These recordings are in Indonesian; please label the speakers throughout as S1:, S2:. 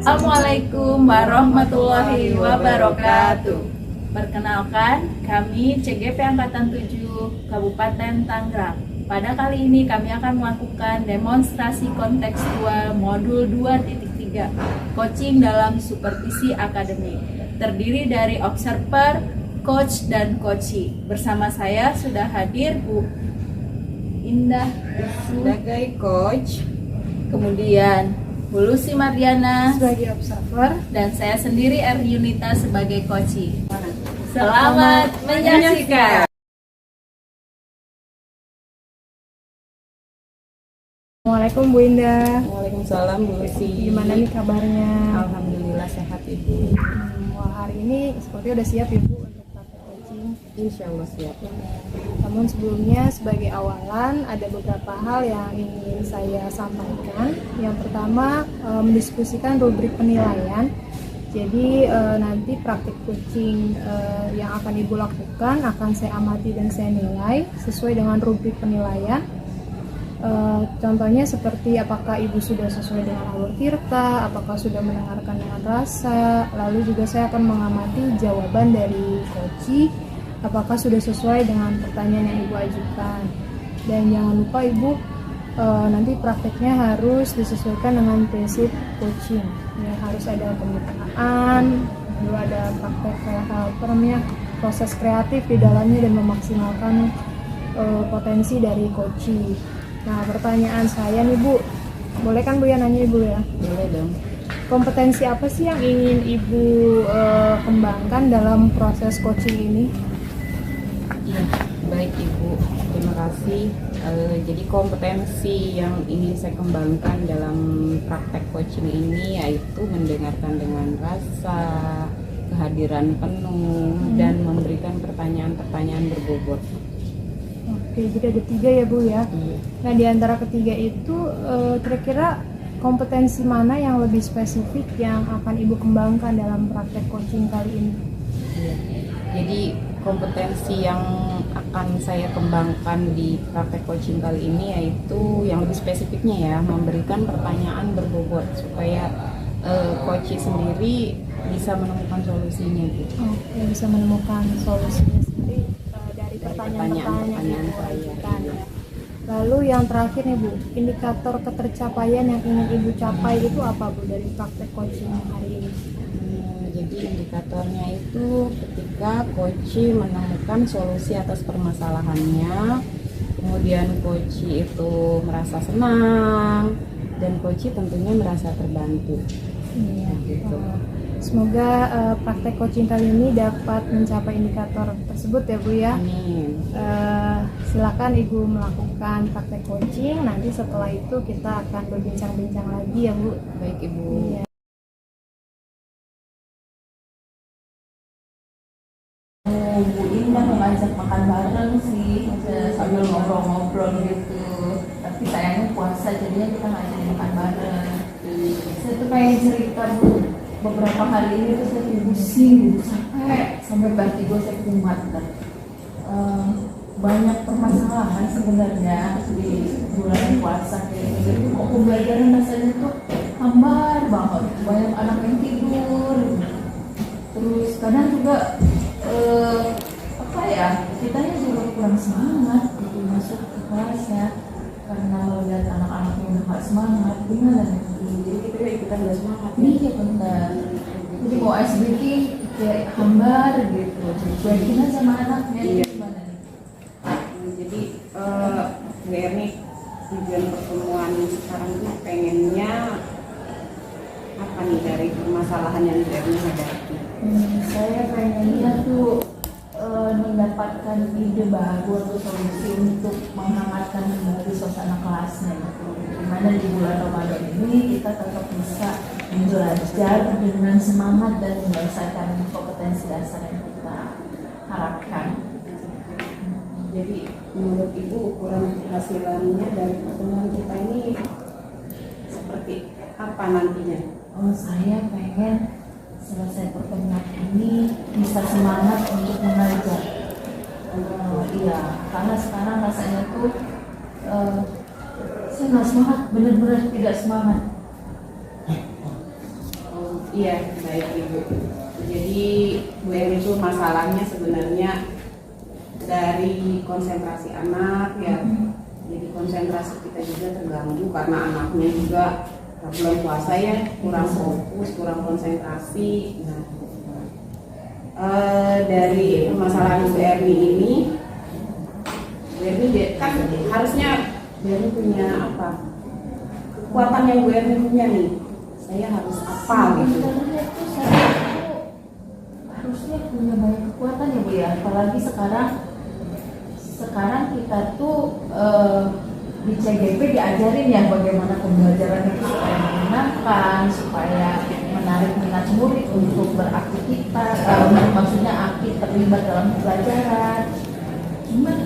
S1: Assalamualaikum warahmatullahi wabarakatuh. Perkenalkan, kami CGP Angkatan 7 Kabupaten Tangerang. Pada kali ini kami akan melakukan demonstrasi kontekstual modul 2.3 coaching dalam supervisi akademik. Terdiri dari observer, coach, dan coachee. Bersama saya sudah hadir Bu Indah
S2: sebagai coach,
S1: kemudian Bu Lucy Mardiana
S3: sebagai observer,
S1: dan saya sendiri Yunita sebagai coachee. Selamat menyaksikan.
S3: Assalamualaikum Bu Indah.
S2: Waalaikumsalam Bu Lucy.
S3: Gimana nih kabarnya?
S2: Alhamdulillah sehat Ibu.
S3: Wah, hari ini seperti udah siap ya Bu untuk praktek coaching.
S2: Insya Allah siap.
S3: Namun sebelumnya sebagai awalan ada beberapa hal yang ingin saya sampaikan. Yang pertama mendiskusikan rubrik penilaian. Jadi nanti praktik coaching yang akan Ibu lakukan akan saya amati dan saya nilai sesuai dengan rubrik penilaian. Contohnya seperti apakah Ibu sudah sesuai dengan alur tirta, apakah sudah mendengarkan dengan rasa, lalu juga saya akan mengamati jawaban dari coachee, apakah sudah sesuai dengan pertanyaan yang Ibu ajukan. Dan jangan lupa Ibu nanti prakteknya harus disesuaikan dengan prinsip coaching. Ya, harus ada pembukaan, lalu ada praktek proses kreatif di dalamnya dan memaksimalkan potensi dari coachee. Nah, pertanyaan saya nih Bu, boleh kan Bu ya nanya Ibu ya?
S2: Boleh dong.
S3: Kompetensi apa sih yang ingin Ibu kembangkan dalam proses coaching ini?
S2: Iya, baik Ibu. Terima kasih. Jadi kompetensi yang ingin saya kembangkan dalam praktek coaching ini yaitu mendengarkan dengan rasa, kehadiran penuh, dan memberikan pertanyaan-pertanyaan berbobot.
S3: Oke, jadi ada 3 ya Bu ya. Nah, di antara ketiga itu kira-kira kompetensi mana yang lebih spesifik yang akan Ibu kembangkan dalam praktek coaching kali ini?
S2: Jadi kompetensi yang akan saya kembangkan di praktek coaching kali ini yaitu yang lebih spesifiknya ya, memberikan pertanyaan berbobot supaya coachee sendiri bisa menemukan solusinya gitu.
S3: Oke, bisa menemukan solusinya sendiri dari pertanyaan-pertanyaan yang Ibu ajukan ya. Lalu yang terakhir nih Bu, indikator ketercapaian yang ingin Ibu capai itu apa Bu dari praktek coaching hari ini?
S2: Jadi indikatornya itu ketika coachee menemukan solusi atas permasalahannya, kemudian coachee itu merasa senang, dan coachee tentunya merasa terbantu.
S3: Iya,
S2: gitu.
S3: Semoga praktek coaching kali ini dapat mencapai indikator tersebut ya Bu ya.
S2: Amin.
S3: Silakan Ibu melakukan praktek coaching. Nanti setelah itu kita akan berbincang-bincang lagi ya Bu.
S2: Baik Ibu.
S3: Iya.
S1: Bu Indah mengajak makan bareng sih, sambil ngobrol-ngobrol gitu. Tapi sayangnya puasa, jadinya kita nggak jadi makan bareng. Saya tuh pengen cerita Bu, beberapa hari ini tuh saya pusing gitu, sampai vertigo saya kumat kan. Banyak permasalahan sebenarnya di bulan puasa kayak gitu. Kok pembelajaran rasanya tuh hambar banget, banyak anak yang tidur. Terus kadang juga kitanya juga kurang semangat gitu masuk ke kelasnya karena melihat anak-anaknya udah gak semangat, gimana nih?
S2: Jadi kita ikutan gak semangat.
S1: Iya benar. Jadi mau ice breaking kayak hambar gitu, cuekin aja sama anaknya.
S2: Iya.
S1: Gimana nih?
S2: Jadi Bu Erni, tujuan pertemuan sekarang tuh pengennya apa nih dari permasalahan yang Bu Erni hadapi?
S1: Saya pengennya tuh mendapatkan ide baru atau solusi untuk menghangatkan kembali suasana kelasnya gitu. Dimana di bulan Ramadan ini kita tetap bisa belajar dengan semangat dan menyelesaikan kompetensi dasar yang kita harapkan.
S2: Jadi menurut Ibu ukuran keberhasilannya dari pertemuan kita ini seperti apa nantinya?
S1: Saya pengen selesai pertemuan ini bisa semangat untuk mengajar. Iya, karena sekarang rasanya tuh saya nggak semangat, benar-benar tidak semangat.
S4: Iya, baik Ibu. Jadi Bu Eri itu masalahnya sebenarnya dari konsentrasi anak ya. Jadi konsentrasi kita juga terganggu karena anaknya juga bulan puasa ya, kurang fokus, kurang konsentrasi. Nah, dari permasalahan Bu Erni ini, Bu Erni kan harusnya Bu Erni punya apa? Kekuatan yang Bu Erni punya nih. Saya harus apa gitu.
S1: Sebenarnya tuh saya tuh harusnya punya banyak kekuatan ya Bu ya, apalagi sekarang kita tuh di CGP diajarin ya bagaimana pembelajaran itu supaya menyenangkan, supaya menarik minat murid untuk beraktivitas, maksudnya aktif terlibat dalam pembelajaran. Cuman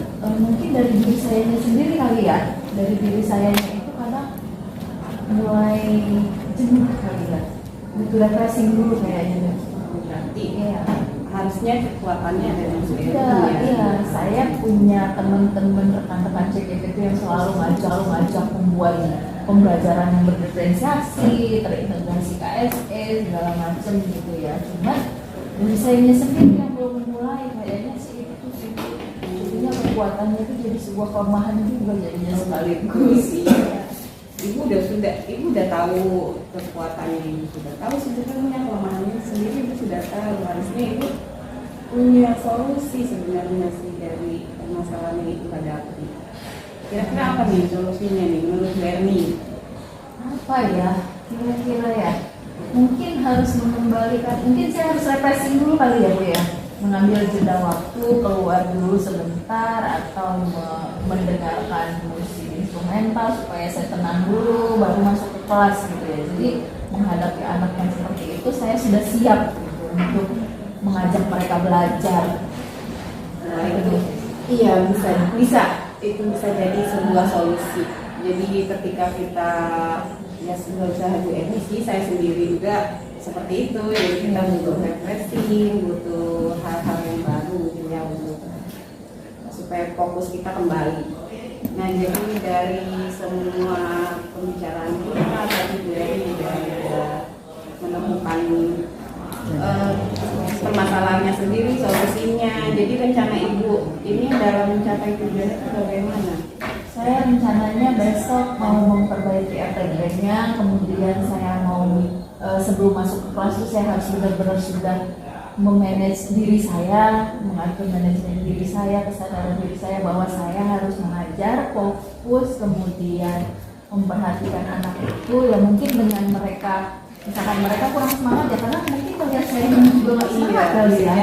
S1: mungkin dari diri saya sendiri kali ya, dari diri saya itu kadang mulai jenuh kali ya, butuh refreshing dulu kayaknya.
S4: Berarti
S1: Iya.
S4: harusnya kekuatannya ada di Bu Erni
S1: Iya,
S4: ya.
S1: iya, saya punya teman-teman rekan-rekan CGP itu yang selalu ngajak membuat pembelajaran yang berdiferensiasi, terintegrasi KSE, segala macam gitu ya. Cuman dari saya sendiri yang belum memulai, kayaknya sih itu sih. Jadinya kekuatannya itu jadi sebuah kelemahan juga jadinya sekaligus.
S4: Ibu udah tahu kekuatannya, Ibu sudah tahu sebenarnya kelemahannya sendiri, Ibu sudah tahu. Harusnya Ibu punya solusi sebenarnya sih dari permasalahan yang Ibu hadapi. Kira-kira apa nih solusinya nih menurut Bu Erni?
S1: Apa ya, kira-kira ya? Mungkin harus mengembalikan, mungkin saya harus refreshing dulu kali ya Bu ya, mengambil jeda waktu, keluar dulu sebentar atau mendengarkan musik instrumental supaya saya tenang dulu baru masuk ke kelas gitu ya. Jadi menghadapi anak yang seperti itu saya sudah siap gitu, untuk mengajak mereka belajar.
S4: Nah, itu iya bisa itu bisa jadi sebuah solusi. Jadi ketika kita ya nggak usah Bu Erni sih, saya sendiri juga seperti itu. Jadi kita butuh refreshing, butuh hal-hal yang baru gitu ya untuk supaya fokus kita kembali. Nah, jadi dari semua pembicaraan kita tadi Bu Erni sudah menemukan permasalahannya sendiri, solusinya. Jadi rencana Ibu ini dalam mencapai tujuan itu bagaimana?
S1: Saya rencananya besok mau memperbaiki RTG-nya, kemudian saya mau sebelum masuk ke kelas itu saya harus benar-benar sudah memanage diri saya, mengatur manajemen diri saya, kesadaran diri saya bahwa saya harus mengajar, fokus, kemudian memperhatikan anak itu ya mungkin dengan mereka, misalkan mereka kurang semangat ya karena mungkin melihat saya juga nggak semangat kali ya,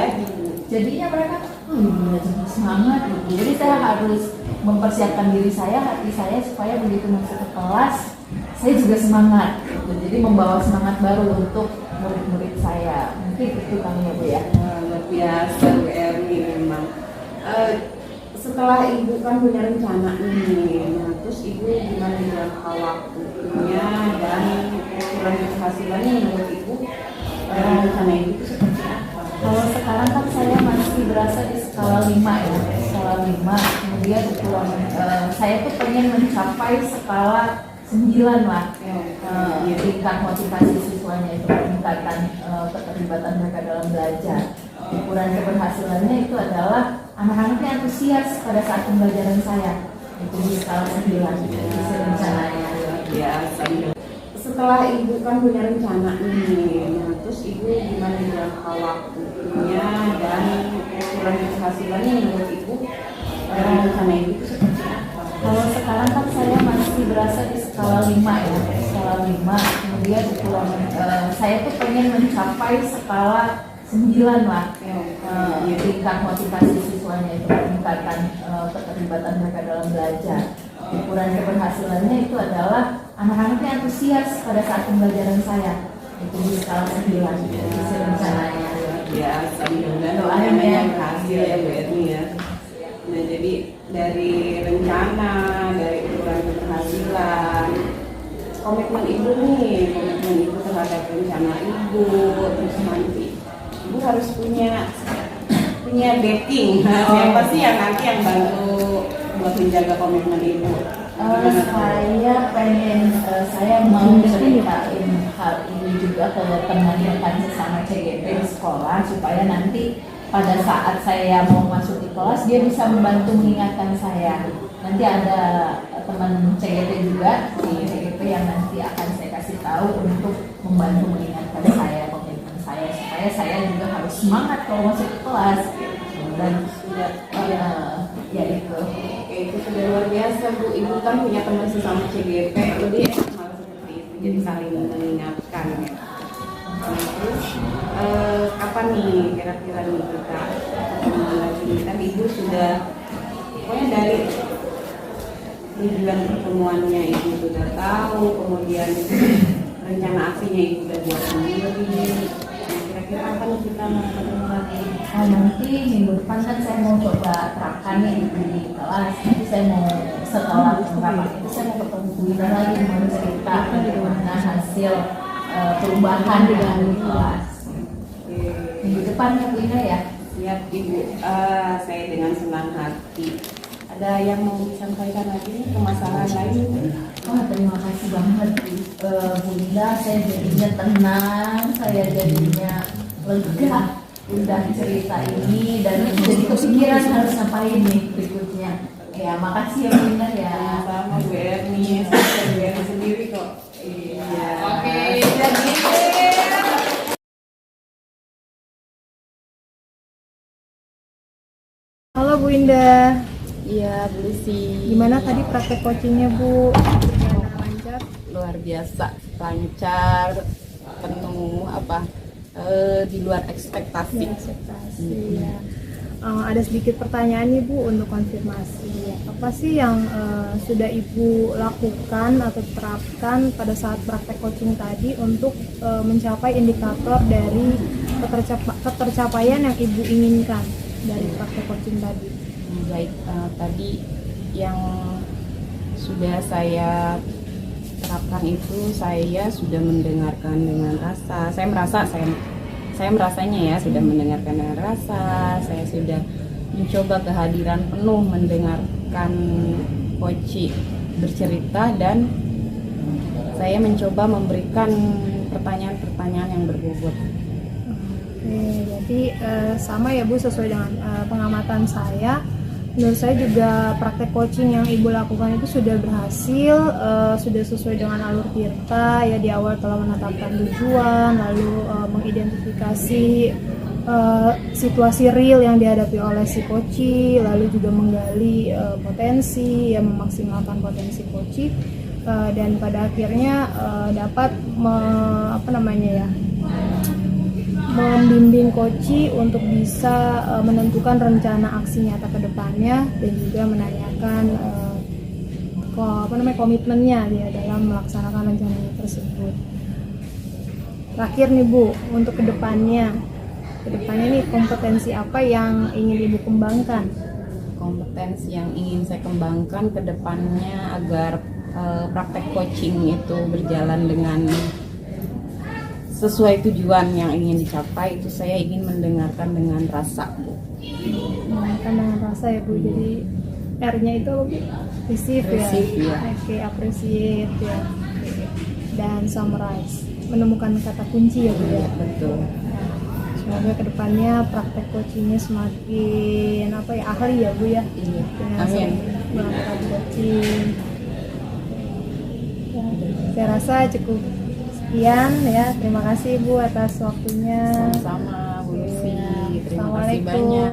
S1: jadinya mereka jadi semangat gitu. Jadi saya harus mempersiapkan diri saya, hati saya supaya begitu masuk ke kelas saya juga semangat gitu. Jadi membawa semangat baru untuk murid-murid saya. Mungkin itu kami ya Bu ya.
S4: Luar biasa Bu Erni memang. Setelah Ibu kan punya rencana nih, nah terus Ibu gimana jangka waktunya dan ukuran keberhasilannya menurut Ibu? Rencana Ibu itu seperti apa?
S1: Kalau sekarang kan saya masih berasa di skala 5 ya, skala 5. Kemudian ukuran saya tuh pengen mencapai skala 9 lah. Tingkat motivasi siswanya itu, peningkatan keterlibatan mereka dalam belajar. Ukuran keberhasilannya itu adalah anak-anaknya antusias pada saat pembelajaran saya. Itu di skala 9 itu rencananya.
S4: Biasa. Setelah Ibu kan punya rencana nih, nah terus Ibu gimana jangka waktunya dan ukuran keberhasilannya menurut Ibu? Rencana Ibu itu seperti apa?
S1: Kalau sekarang kan saya masih berasa di skala 5 ya, skala 5. Kemudian ukuran saya tuh pengen mencapai skala 9 lah. Tingkat motivasi siswanya itu, peningkatan keterlibatan mereka dalam belajar. Ukuran keberhasilannya itu adalah anak-anaknya antusias pada saat pembelajaran saya. Itu di skala 9 itu rencananya.
S4: Biasa, mudah-mudahan doanya yang berhasil ya Bu Erni ya. Nah, jadi dari rencana, dari ukuran keberhasilan, komitmen Ibu terhadap rencana Ibu, terus nanti Ibu harus punya backing. Siapa sih yang nanti yang bantu buat menjaga komitmen Ibu?
S1: Saya pengen, saya mau ceritain hal ini juga ke teman rekan sesama CGP di sekolah supaya nanti pada saat saya mau masuk di kelas dia bisa membantu mengingatkan saya. Nanti ada teman CGP juga di CGP yang nanti akan saya kasih tahu untuk membantu mengingatkan saya komitmen saya supaya saya juga harus semangat kalau masuk ke kelas. Dan sudah ya itu.
S4: Oke, itu sudah luar biasa Bu. Ibu kan punya teman sesama CGP, lebih enak malah seperti itu, jadi saling mengingatkan ya. Terus kapan nih kira-kira nih kita ketemu lagi? Kan Ibu sudah pokoknya dari tujuan pertemuannya Ibu sudah tahu, kemudian rencana aksinya Ibu sudah buat sendiri. Nah, kira-kira kapan kita mau ketemu lagi?
S1: Oh, nanti minggu depan kan saya mau coba terapkan nih di kelas. Nanti saya mau setelah rapat itu saya mau ketemu Bu Ida lagi mau cerita bagaimana hasil perubahan di dalam kelas. Minggu depan ya Bu Ida ya.
S4: Siap Ibu, saya dengan senang hati. Ada yang mau disampaikan lagi permasalahan lain?
S1: Oh, terima kasih banget Bu Ida, saya jadinya tenang, saya jadinya lega udah cerita ini dan jadi kepikiran harus ngapain nih berikutnya. Ya, makasih ya Bu Ida ya.
S4: Sama Bu Erni, saya Bu Erni sendiri kok. Iya. Oke, jadi
S3: Halo Bu Indah,
S2: Iya, Bu Lucy.
S3: gimana tadi praktek coachingnya Bu? Berjalan lancar?
S2: Luar biasa, lancar, penuh di luar ekspektasi.
S3: Ekspektasi ya. Ada sedikit pertanyaan nih Bu untuk konfirmasi. Apa sih yang sudah Ibu lakukan atau terapkan pada saat praktek coaching tadi untuk mencapai indikator dari ketercapaian yang Ibu inginkan dari praktek coaching tadi?
S2: Baik, tadi yang sudah saya terapkan itu saya sudah mendengarkan dengan rasa. Saya merasanya ya sudah mendengarkan dengan rasa. Saya sudah mencoba kehadiran penuh mendengarkan coach bercerita dan saya mencoba memberikan pertanyaan-pertanyaan yang berbobot.
S3: Oke, jadi sama ya Bu, sesuai dengan pengamatan saya. Menurut saya juga praktek coaching yang Ibu lakukan itu sudah berhasil, sudah sesuai dengan alur Tirta ya. Di awal telah menetapkan tujuan, lalu mengidentifikasi situasi real yang dihadapi oleh si coach, lalu juga menggali potensi, ya memaksimalkan potensi coach, dan pada akhirnya dapat membimbing coach untuk bisa menentukan rencana aksi nyata ke depannya dan juga menanyakan komitmennya dia dalam melaksanakan rencananya tersebut. Terakhir nih Bu, untuk kedepannya nih kompetensi apa yang ingin Ibu kembangkan?
S2: Kompetensi yang ingin saya kembangkan ke depannya agar praktek coaching itu berjalan dengan sesuai tujuan yang ingin dicapai, itu saya ingin mendengarkan dengan rasa, Bu.
S3: Mendengarkan dengan rasa ya Bu. Jadi R-nya itu apa, Bu? Receive ya. Oke, appreciate ya. Dan summarize. Menemukan kata kunci ya Bu ya.
S2: Betul.
S3: Semoga kedepannya praktek coachingnya semakin ahli ya Bu ya.
S2: Iya.
S3: Dengan
S2: Amin.
S3: melakukan coaching. Ya, saya rasa cukup sekian ya. Terima kasih Bu atas waktunya.
S2: Sama-sama Bu Lucy. Terima kasih
S3: Assalamualaikum.
S2: banyak.